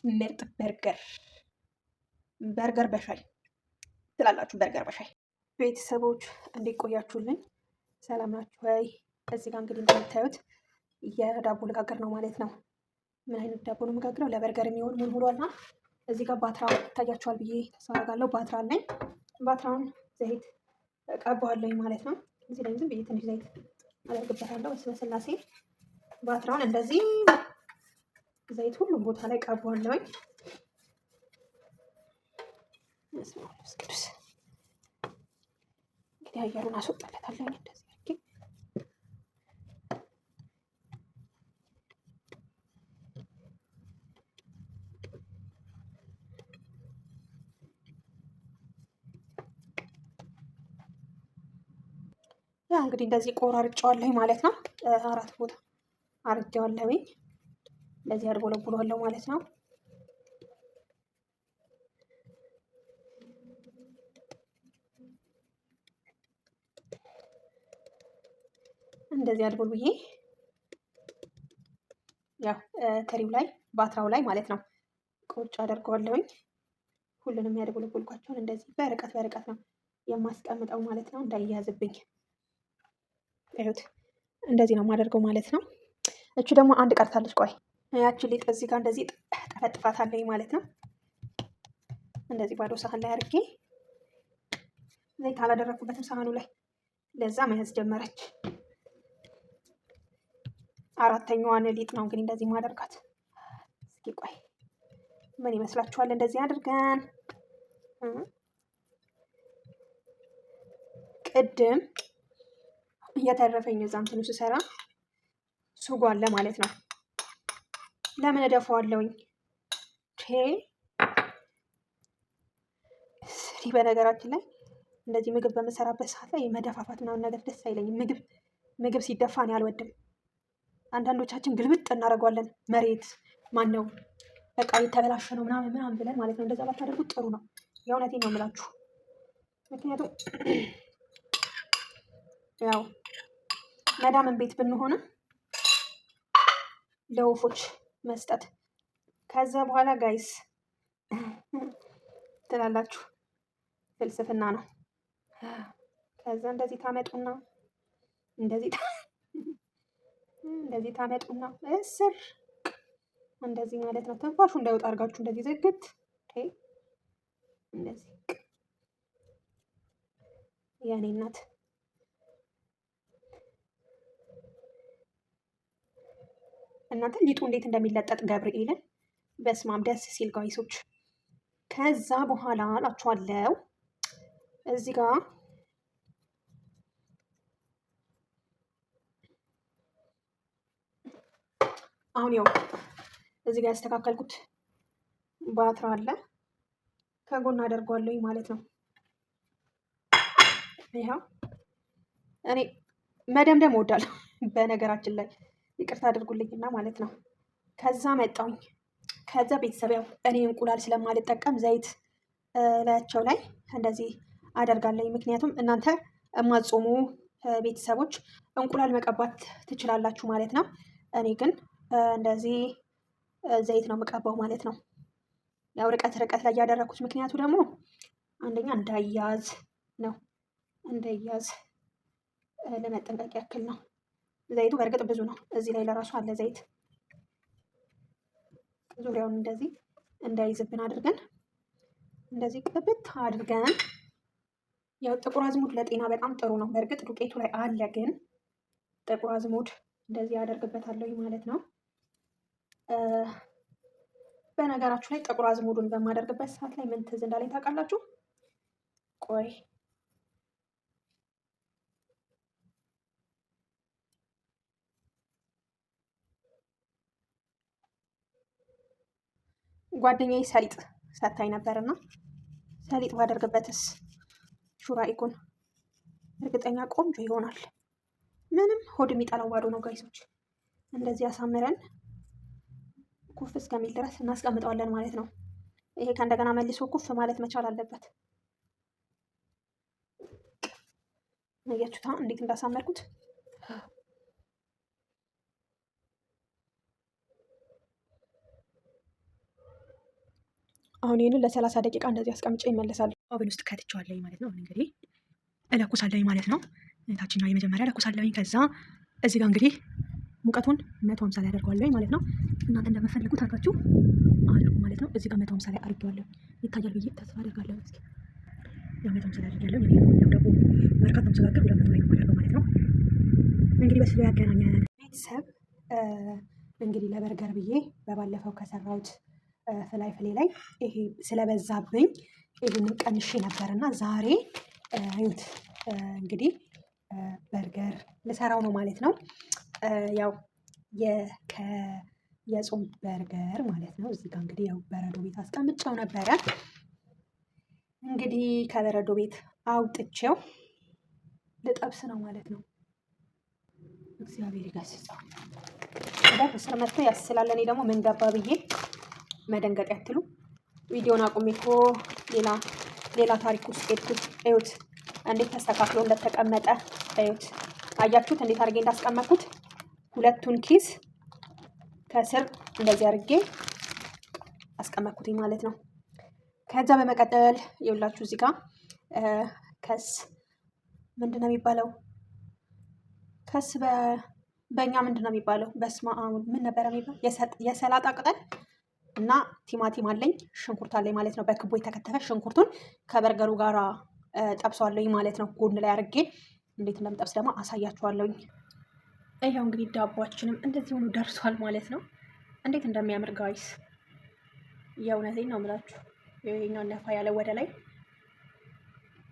ምርጥ በርገር በሻይ ትላላችሁ። በርገር በሻይ ቤተሰቦች እንዴት ቆያችሁልኝ? ሰላም ናችሁ ወይ? እዚህ ጋር እንግዲህ እንደምታዩት የዳቦ ልጋግር ነው ማለት ነው። ምን አይነት ዳቦ ነው የምጋግረው? ለበርገር የሚሆን ሙልሙሏልና እዚህ ጋር ባትራ ይታያችኋል ብዬ ተስፋ አደርጋለሁ። ባትራ አለኝ። ባትራውን ዘይት ቀባዋለሁ ማለት ነው። እዚህ ላይ ዝም ብዬ ትንሽ ዘይት አደርግበታለሁ። በስመ ስላሴ ባትራውን እንደዚህ ዘይት ሁሉም ቦታ ላይ ቀባዋለሁኝ። ቅዱስ እንግዲህ አየሩን አስወጣለታለሁ እንደዚህ አድርጌ ያ እንግዲህ እንደዚህ ቆራርጬዋለሁ ማለት ነው። 4 ቦታ አርጌዋለሁኝ። እንደዚህ አድቦለቡለዋለሁ ማለት ነው። እንደዚህ አድርጎ ብዬ ያው ትሪው ላይ ባትራው ላይ ማለት ነው ቁጭ አደርገዋለሁኝ። ሁሉንም ያደበለበልኳቸውን እንደዚህ በርቀት ነው የማስቀምጠው ማለት ነው፣ እንዳይያዝብኝ። እዩት፣ እንደዚህ ነው የማደርገው ማለት ነው። እቺ ደግሞ አንድ ቀርታለች። ቆይ ያቺ ሊጥ እዚህ ጋር እንደዚህ ጠፈጥፋታለኝ ማለት ነው። እንደዚህ ባዶ ሳህን ላይ አድርጌ ዘይት አላደረኩበትም ሳህኑ ላይ፣ ለዛ መያዝ ጀመረች። አራተኛዋን ሊጥ ነው እንግዲህ እንደዚህ ማደርጋት። እስኪ ቆይ ምን ይመስላችኋል? እንደዚህ አድርገን ቅድም እየተረፈኝ እዛ እንትኑ ስሰራ ሱጎ አለ ማለት ነው። ለምን እደፋዋለሁኝ? በነገራችን ላይ እንደዚህ ምግብ በምሰራበት ሰዓት ላይ መደፋፋት ምናምን ነገር ደስ አይለኝም። ምግብ ሲደፋ እኔ አልወድም። አንዳንዶቻችን ግልብጥ እናደርገዋለን። መሬት ማን ነው በቃ የተበላሸ ነው ምናምን ብለን ማለት ነው። እንደዛ ባታደርጉት ጥሩ ነው። የእውነቴን ነው የምላችሁ። ምክንያቱም ያው መዳምን ቤት ብንሆንም ለወፎች መስጠት ከዛ በኋላ ጋይስ ትላላችሁ ፍልስፍና ነው። ከዛ እንደዚህ ታመጡና እንደዚህ ታመጡና እስር እንደዚህ ማለት ነው። ትንፋሹ እንዳይወጣ አድርጋችሁ እንደዚህ ዘግት እንደዚህ የኔ እናት እናንተ ሊጡ እንዴት እንደሚለጠጥ ገብርኤልን በስማም ደስ ሲል ጋይሶች። ከዛ በኋላ እላችኋለሁ እዚህ ጋር አሁን ያው እዚህ ጋር ያስተካከልኩት ባትራ አለ ከጎን አደርገዋለሁ ማለት ነው። ይኸው እኔ መደምደም እወዳለሁ በነገራችን ላይ ይቅርታ አድርጉልኝና ማለት ነው። ከዛ መጣሁኝ። ከዛ ቤተሰብ ያው እኔ እንቁላል ስለማልጠቀም ዘይት ላያቸው ላይ እንደዚህ አደርጋለሁ። ምክንያቱም እናንተ የማትጾሙ ቤተሰቦች እንቁላል መቀባት ትችላላችሁ ማለት ነው። እኔ ግን እንደዚህ ዘይት ነው የምቀባው ማለት ነው። ያው ርቀት ላይ ያደረኩት ምክንያቱ ደግሞ አንደኛ እንዳያዝ ነው፣ እንዳያዝ ለመጠንቀቅ ያክል ነው። ዘይቱ በእርግጥ ብዙ ነው። እዚህ ላይ ለራሱ አለ ዘይት። ዙሪያውን እንደዚህ እንዳይዝብን አድርገን እንደዚህ ቅብት አድርገን ያው ጥቁር አዝሙድ ለጤና በጣም ጥሩ ነው። በእርግጥ ዱቄቱ ላይ አለ፣ ግን ጥቁር አዝሙድ እንደዚህ ያደርግበታለሁ ማለት ነው። በነገራችሁ ላይ ጥቁር አዝሙዱን በማደርግበት ሰዓት ላይ ምን ትዝ እንዳለኝ ታውቃላችሁ? ቆይ ጓደኛዬ ሰሊጥ ሰታኝ ነበርና ሰሊጥ ባደርግበትስ ሹራኢኩን እርግጠኛ ቆንጆ ይሆናል። ምንም ሆድ የሚጠላው ባዶ ነው ጋይሶች። እንደዚህ አሳምረን ኩፍ እስከሚል ድረስ እናስቀምጠዋለን ማለት ነው። ይሄ ከእንደገና መልሶ ኩፍ ማለት መቻል አለበት። አያችሁታ እንዴት እንዳሳመርኩት። አሁን ይህንን ለ30 ደቂቃ እንደዚህ አስቀምጬ ይመለሳል። ኦቨን ውስጥ ከትቼዋለሁ ማለት ነው። አሁን እንግዲህ እለኩሳለሁ ማለት ነው። ታችኛው የመጀመሪያ እለኩሳለሁ። ከዛ እዚህ ጋር እንግዲህ ሙቀቱን 150 ላይ አደርገዋለሁ ማለት ነው። እናንተ እንደምትፈልጉት አድርጋችሁ አድርጉ ማለት ነው። እዚህ ጋር 150 ላይ አድርጌዋለሁ። ይታያል ብዬ ተስፋ አደርጋለሁ። እስኪ ያው 150 ላይ አድርጌያለሁ። ያው ደግሞ መርካቶ ተመሰጋገር 200 ላይ ነው የማደርገው ማለት ነው። እንግዲህ በስሎ ያገናኛል ቤተሰብ። እንግዲህ ለበርገር ብዬ በባለፈው ከሰራሁት ፍላይ ላይ ይሄ ስለበዛብኝ ይህንን ቀንሼ ነበርና ዛሬ እዩት እንግዲህ በርገር ልሰራው ነው ማለት ነው። ያው የጾም በርገር ማለት ነው። እዚህ ጋር እንግዲህ ያው በረዶ ቤት አስቀምጬው ነበረ። እንግዲህ ከበረዶ ቤት አውጥቼው ልጠብስ ነው ማለት ነው። እግዚአብሔር ይገስጸው። በስር መጥቶ ያስላል። እኔ ደግሞ ምን ገባ ብዬ መደንገጥ ያትሉ ቪዲዮን አቁሜ እኮ ሌላ ታሪክ ውስጥ ሄድኩት። እዩት እንዴት ተስተካክሎ እንደተቀመጠ እዩት። አያችሁት እንዴት አድርጌ እንዳስቀመጥኩት። ሁለቱን ኪስ ከስር እንደዚህ አድርጌ አስቀመጥኩትኝ ማለት ነው። ከዛ በመቀጠል ይኸውላችሁ እዚህ ጋር ከስ ምንድን ነው የሚባለው? ከስ በእኛ ምንድን ነው የሚባለው? በስመ አብ ምን ነበረ የሚባለው? የሰላጣ ቅጠል እና ቲማቲም አለኝ፣ ሽንኩርት አለኝ ማለት ነው። በክቦ የተከተፈ ሽንኩርቱን ከበርገሩ ጋር ጠብሰዋለኝ ማለት ነው። ጎን ላይ አድርጌ እንዴት እንደምጠብስ ደግሞ አሳያችኋለሁኝ። ይኸው እንግዲህ ዳቦችንም እንደዚህ ሆኖ ደርሷል ማለት ነው። እንዴት እንደሚያምር ጋይስ፣ የእውነቴን ነው የምላችሁ። ይኸኛው ነፋ ያለ ወደ ላይ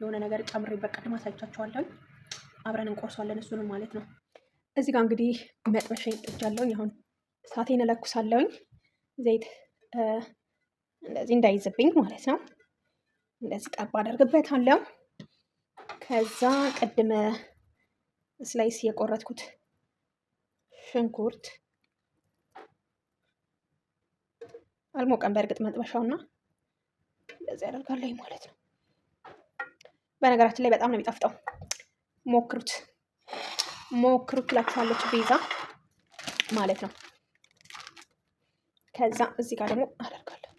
የሆነ ነገር ጨምሬበት ቅድም አሳይቻችኋለሁኝ። አብረን እንቆርሷለን እሱንም ማለት ነው። እዚህ ጋር እንግዲህ መጥበሻ ይጥጃለሁኝ። አሁን እሳቴን እለኩሳለሁኝ። ዘይት እንደዚህ እንዳይዝብኝ ማለት ነው። እንደዚህ ጠብ አደርግበታለሁ። ከዛ ቅድም ስላይስ የቆረጥኩት ሽንኩርት አልሞቀም በእርግጥ መጥበሻውና እንደዚህ አደርጋለሁ ማለት ነው። በነገራችን ላይ በጣም ነው የሚጣፍጠው። ሞክሩት ትላችኋለች ቤዛ ማለት ነው። ከዛ እዚህ ጋር ደግሞ አደርጋለሁ።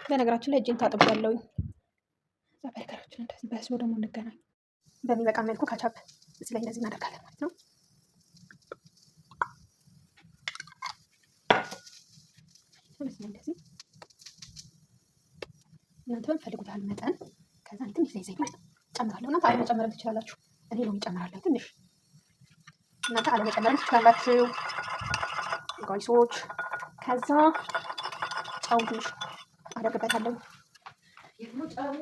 በነገራችን ላይ እጄን ታጥቤያለሁኝ። እዛ በርገራችን እንደዚህ በስሎ ደግሞ እንገናኝ። በሚበቃ መልኩ ካቻፕ እዚህ ላይ እንደዚህ እናደርጋለን ማለት ነው። እንደዚህ እናንተ በምትፈልጉት ያህል መጠን ከዛ ትንሽ ዘይት ጨምራለሁ። እናንተ አለመጨመርም ትችላላችሁ። እኔ ነው የሚጨምራለሁ ትንሽ። እናንተ አለመጨመርም ትችላላችሁ ጋይሶች። ከዛ ጨው ትንሽ አደርግበታለሁ። የት ነው ጨው?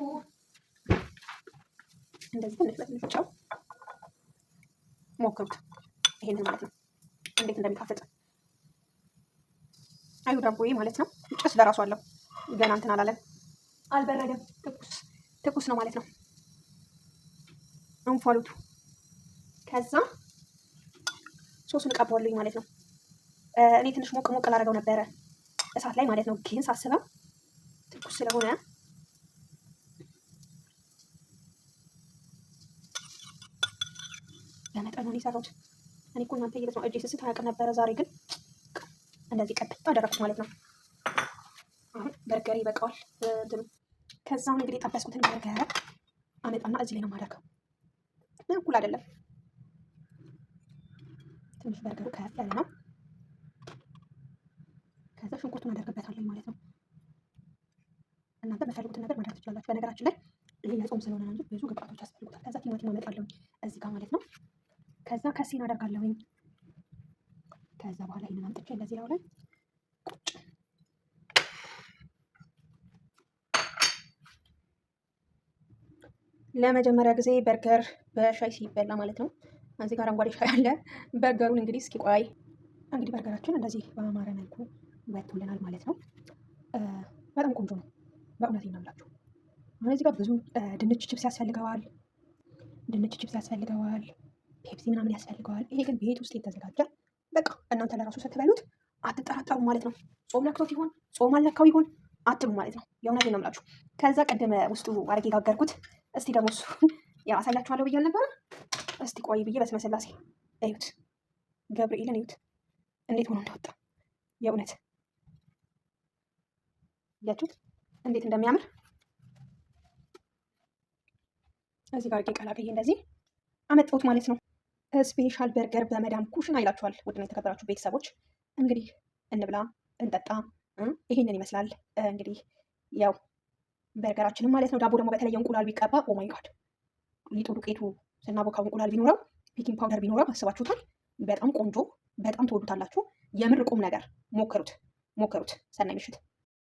እንደዚህ ትንሽ በትንሹ ጨው ሞክሩት። ይሄንን ማለት ነው እንዴት እንደሚጣፍጥ አዩ። ዳቦዬ ማለት ነው ጭስ ለራሱ አለው። ገና እንትን አላለም፣ አልበረደም። ትኩስ ነው ማለት ነው እንፋሎቱ። ከዛ ሶሱን እቀባዋለሁኝ ማለት ነው። እኔ ትንሽ ሞቅ ላደርገው ነበረ እሳት ላይ ማለት ነው። ግን ሳስበው ትኩስ ስለሆነ በመጠኑ ነው የሰራሁት። እኔ እኮ እናንተ እየበስ ነው እጄ ስስት አያውቅም ነበረ። ዛሬ ግን እንደዚህ ቀጥታ አደረኩት ማለት ነው። አሁን በርገር ይበቃዋል እንትኑ። ከዛ አሁን እንግዲህ የጠበስኩትን በርገር አመጣና እዚህ ላይ ነው የማደርገው። እኩል አይደለም፣ ትንሽ በርገሩ ከፍ ያለ ነው። ከዛ ሽንኩርቱን አደርግበታለሁ ማለት ነው። እናንተ በፈልጉትን ነገር ማድረግ ትችላላችሁ። በነገራችን ላይ ይሄ የጾም ስለሆነ ነው እንጂ ብዙ ግብአቶች ያስፈልጉታል። ከዛ ቲማቲም አመጣለሁ እዚህ ጋር ማለት ነው። ከዛ ከሲን አደርጋለሁኝ። ከዛ በኋላ ይሄንን አምጥቼ እንደዚህ ላይ ቁጭ ለመጀመሪያ ጊዜ በርገር በሻይ ሲበላ ማለት ነው። እዚህ ጋር አረንጓዴ ሻይ አለ። በርገሩን እንግዲህ እስኪ ቆይ እንግዲህ በርገራችን እንደዚህ በአማረ መልኩ ወጥቶልናል ማለት ነው። በጣም ቆንጆ ነው በእውነት ነው የምላችሁ። አሁን እዚህ ጋር ብዙ ድንች ቺፕስ ያስፈልገዋል፣ ፔፕሲ ምናምን ያስፈልገዋል። ይሄ ግን ቤት ውስጥ የተዘጋጀ በቃ እናንተ ለራሱ ስትበሉት አትጠራጠሩ ማለት ነው። ጾም ነክቶት ይሆን ጾም አልነካው ይሆን አትሉ ማለት ነው። የእውነት ነው የምላችሁ። ከዛ ቅድም ውስጡ አድርጌ ጋገርኩት። እስቲ ደግሞ እሱን ያው አሳያችኋለሁ ብዬ አልነበረ? እስቲ ቆይ ብዬ በስመ ስላሴ እዩት፣ ገብርኤልን እዩት እንዴት ሆኖ እንደወጣ የእውነት ያችሁት እንዴት እንደሚያምር እዚህ ጋር ቀላቅዬ እንደዚህ አመጣሁት ማለት ነው። ስፔሻል በርገር በመዳም ኩሽና ይላችኋል። ውድና የተከበራችሁ ቤተሰቦች እንግዲህ እንብላ እንጠጣ። ይሄንን ይመስላል እንግዲህ ያው በርገራችንም ማለት ነው። ዳቦ ደግሞ በተለየ እንቁላል ቢቀባ ኦማይ ጋድ ሊጡ ዱቄቱ ስናቦካው እንቁላል ቢኖረው ቤኪንግ ፓውደር ቢኖረው አስባችሁታል? በጣም ቆንጆ፣ በጣም ትወዱታላችሁ። የምር ቁም ነገር ሞክሩት። ሰናይ ምሽት።